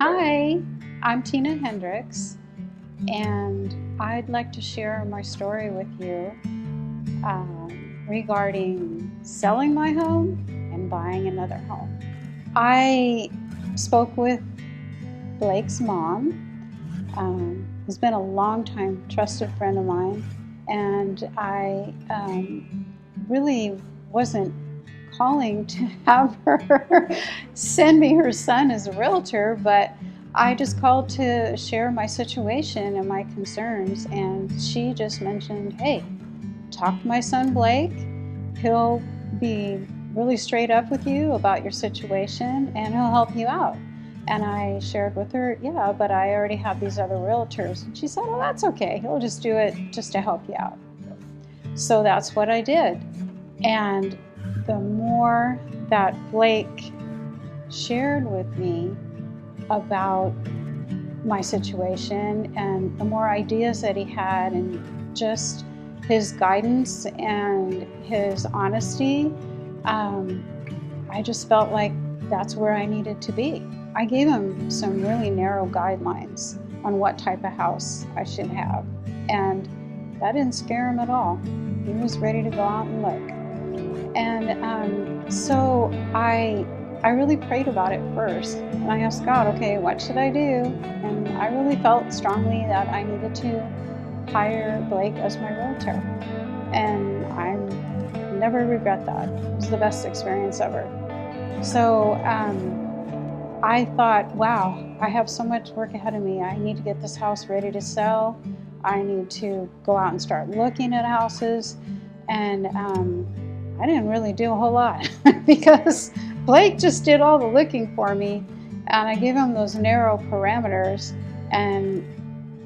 Hi, I'm Tina Hendricks, and I'd like to share my story with you regarding selling my home and buying another home. I spoke with Blake's mom, who's been a long-time trusted friend of mine, and I really wasn't calling to have her send me her son as a realtor, but I just called to share my situation and my concerns, and she just mentioned, hey, talk to my son Blake. He'll be really straight up with you about your situation and he'll help you out. And I shared with her, yeah, but I already have these other realtors. And she said, oh, that's okay. He'll just do it just to help you out. So that's what I did. And the more that Blake shared with me about my situation and the more ideas that he had and just his guidance and his honesty, I just felt like that's where I needed to be. I gave him some really narrow guidelines on what type of house I should have, and that didn't scare him at all. He was ready to go out and look. And so I really prayed about it first, and I asked God, okay, what should I do? And I really felt strongly that I needed to hire Blake as my realtor, and I never regret that. It was the best experience ever. So I thought, wow, I have so much work ahead of me. I need to get this house ready to sell. I need to go out and start looking at houses, and I didn't really do a whole lot because Blake just did all the looking for me, and I gave him those narrow parameters, and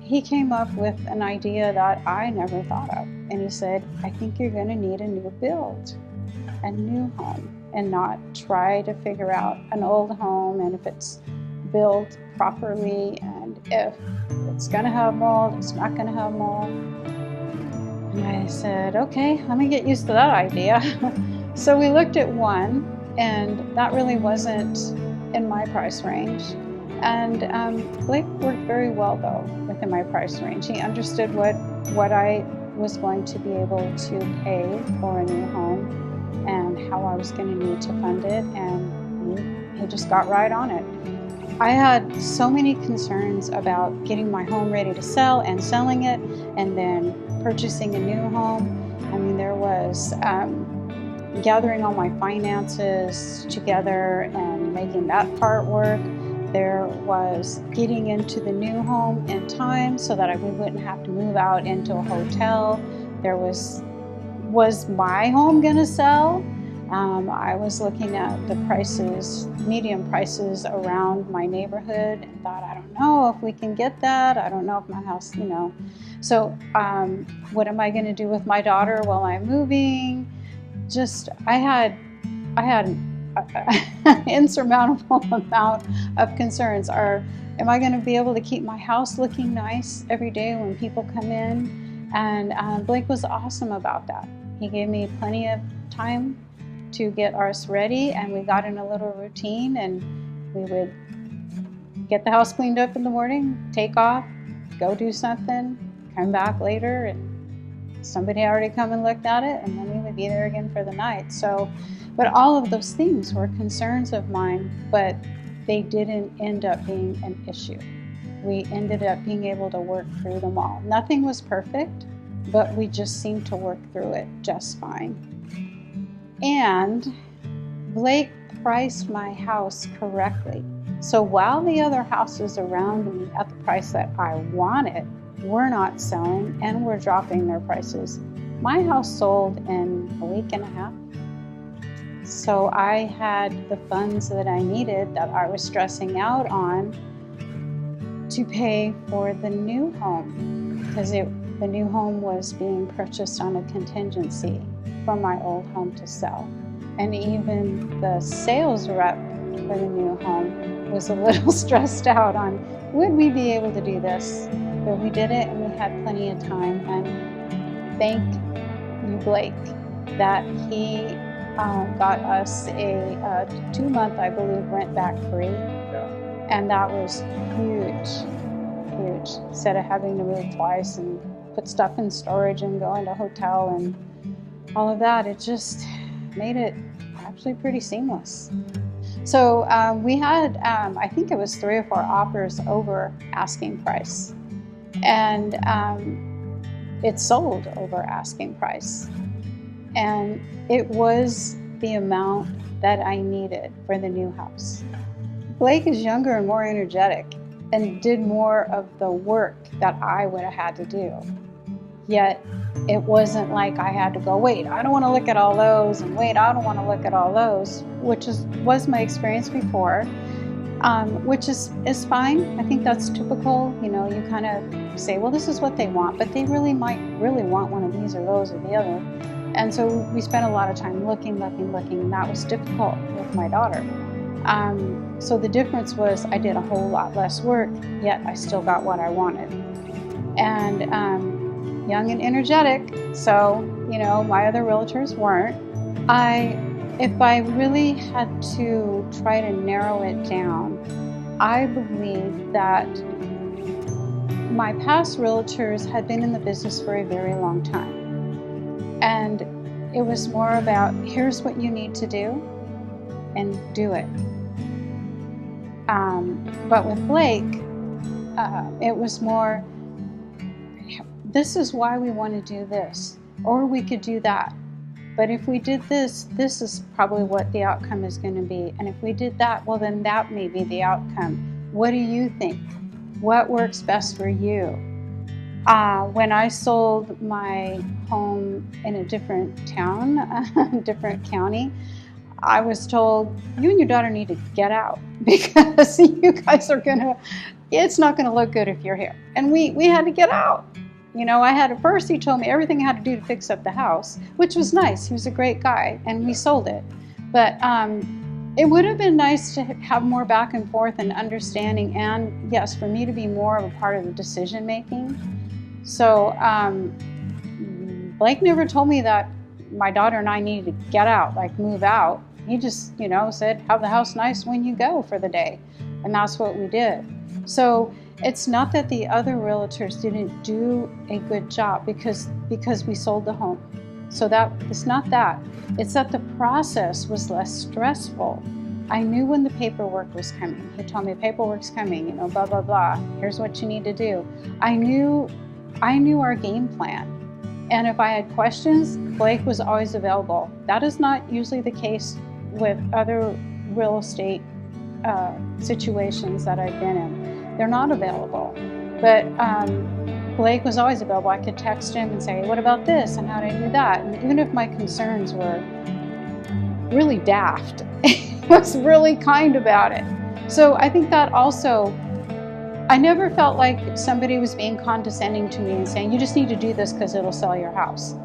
he came up with an idea that I never thought of. And he said, I think you're going to need a new build, a new home, and not try to figure out an old home and if it's built properly and if it's going to have mold, it's not going to have mold. And I said, okay, let me get used to that idea. So we looked at one, and that really wasn't in my price range. And Blake worked very well, though, within my price range. He understood what I was going to be able to pay for a new home and how I was going to need to fund it, and he just got right on it. I had so many concerns about getting my home ready to sell and selling it, and then purchasing a new home. I mean, there was gathering all my finances together and making that part work. There was getting into the new home in time so that we wouldn't have to move out into a hotel. There was my home going to sell? I was looking at the prices, medium prices around my neighborhood, and thought, I don't know if we can get that. I don't know if my house, So what am I going to do with my daughter while I'm moving? Just, I had an insurmountable amount of concerns. Am I going to be able to keep my house looking nice every day when people come in? And Blake was awesome about that. He gave me plenty of time to get ours ready, and we got in a little routine, and we would get the house cleaned up in the morning, take off, go do something, come back later, and somebody already come and looked at it, and then we would be there again for the night. So, but all of those things were concerns of mine, but they didn't end up being an issue. We ended up being able to work through them all. Nothing was perfect, but we just seemed to work through it just fine. And Blake priced my house correctly. So while the other houses around me at the price that I wanted were not selling and were dropping their prices, my house sold in a week and a half. So I had the funds that I needed, that I was stressing out on, to pay for the new home, because the new home was being purchased on a contingency for my old home to sell. And even the sales rep for the new home was a little stressed out on, would we be able to do this? But we did it, and we had plenty of time. And thank you, Blake, that he got us a 2-month, I believe, rent back free. Yeah. And that was huge, huge. Instead of having to move twice and put stuff in storage and go into a hotel and all of that, it just made it actually pretty seamless. So we had, I think it was 3 or 4 offers over asking price. And it sold over asking price. And it was the amount that I needed for the new house. Blake is younger and more energetic and did more of the work that I would have had to do. Yet it wasn't like I had to go, wait, I don't want to look at all those, and wait, I don't want to look at all those, which was my experience before, which is fine. I think that's typical. You know, you kind of say, well, this is what they want, but they might really want one of these or those or the other. And so we spent a lot of time looking, and that was difficult with my daughter. So the difference was I did a whole lot less work, yet I still got what I wanted. And young and energetic, so, you know, my other realtors weren't. If I really had to try to narrow it down, I believe that my past realtors had been in the business for a very long time. And it was more about, here's what you need to do, and do it. But with Blake, it was more, this is why we want to do this, or we could do that. But if we did this, this is probably what the outcome is going to be. And if we did that, well, then that may be the outcome. What do you think? What works best for you? When I sold my home in a different town, different county, I was told, you and your daughter need to get out because you guys are it's not going to look good if you're here. And we had to get out. You know, first he told me everything I had to do to fix up the house, which was nice. He was a great guy, and we sold it. But it would have been nice to have more back and forth and understanding, and yes, for me to be more of a part of the decision making. So Blake never told me that my daughter and I needed to get out, like move out. He just, you know, said, have the house nice when you go for the day. And that's what we did. So it's not that the other realtors didn't do a good job because we sold the home. So that it's not that. It's that the process was less stressful. I knew when the paperwork was coming. He told me paperwork's coming, you know, blah, blah, blah. Here's what you need to do. I knew our game plan. And if I had questions, Blake was always available. That is not usually the case with other real estate situations that I've been in. They're not available. But Blake was always available. I could text him and say, what about this? And how do I do that? And even if my concerns were really daft, he was really kind about it. So I think that also, I never felt like somebody was being condescending to me and saying, you just need to do this because it'll sell your house.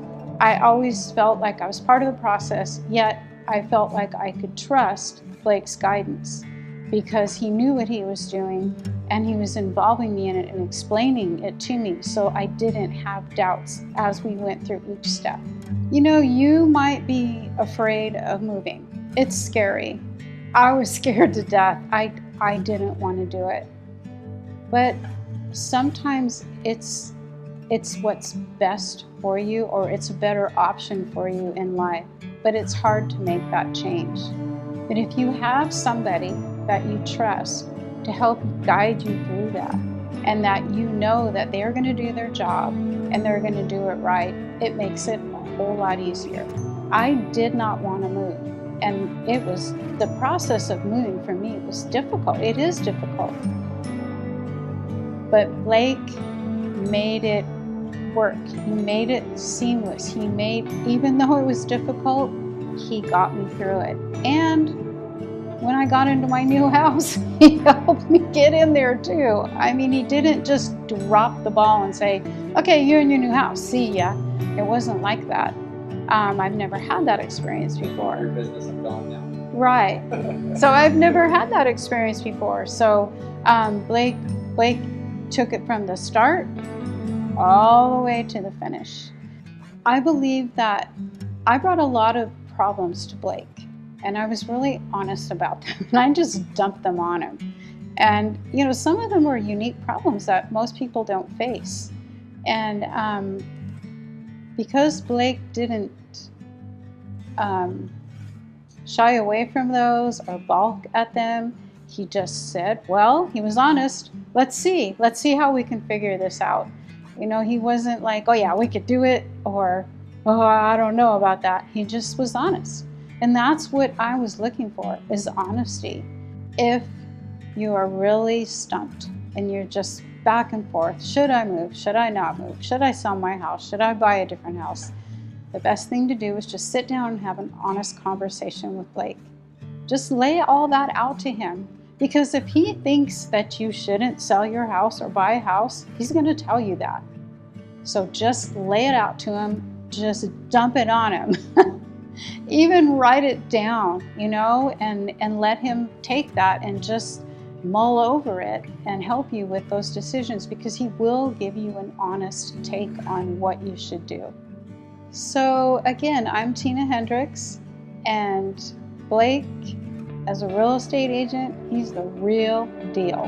I always felt like I was part of the process, yet I felt like I could trust Blake's guidance because he knew what he was doing and he was involving me in it and explaining it to me, so I didn't have doubts as we went through each step. You know, you might be afraid of moving. It's scary. I was scared to death. I didn't want to do it. But sometimes it's what's best for you, or it's a better option for you in life. But it's hard to make that change. But if you have somebody that you trust to help guide you through that, and that you know that they're going to do their job and they're going to do it right, it makes it a whole lot easier. I did not want to move. And it was, the process of moving for me was difficult. It is difficult. But Blake made it work. He made it seamless. Even though it was difficult, he got me through it. And when I got into my new house, he helped me get in there too. I mean, he didn't just drop the ball and say, okay, you're in your new house, see ya. It wasn't like that. I've never had that experience before. Your business, I'm gone now. Right. So I've never had that experience before. So Blake took it from the start all the way to the finish. I believe that I brought a lot of problems to Blake, and I was really honest about them, and I just dumped them on him. And, you know, some of them were unique problems that most people don't face. And because Blake didn't shy away from those or balk at them, he just said, well, he was honest. Let's see how we can figure this out. You know, he wasn't like, oh yeah, we could do it, or, oh, I don't know about that. He just was honest. And that's what I was looking for, is honesty. If you are really stumped and you're just back and forth, should I move? Should I not move? Should I sell my house? Should I buy a different house? The best thing to do is just sit down and have an honest conversation with Blake. Just lay all that out to him. Because if he thinks that you shouldn't sell your house or buy a house, he's going to tell you that. So just lay it out to him. Just dump it on him. Even write it down, you know, and let him take that and just mull over it and help you with those decisions, because he will give you an honest take on what you should do. So again, I'm Tina Hendricks, and Blake, as a real estate agent, he's the real deal.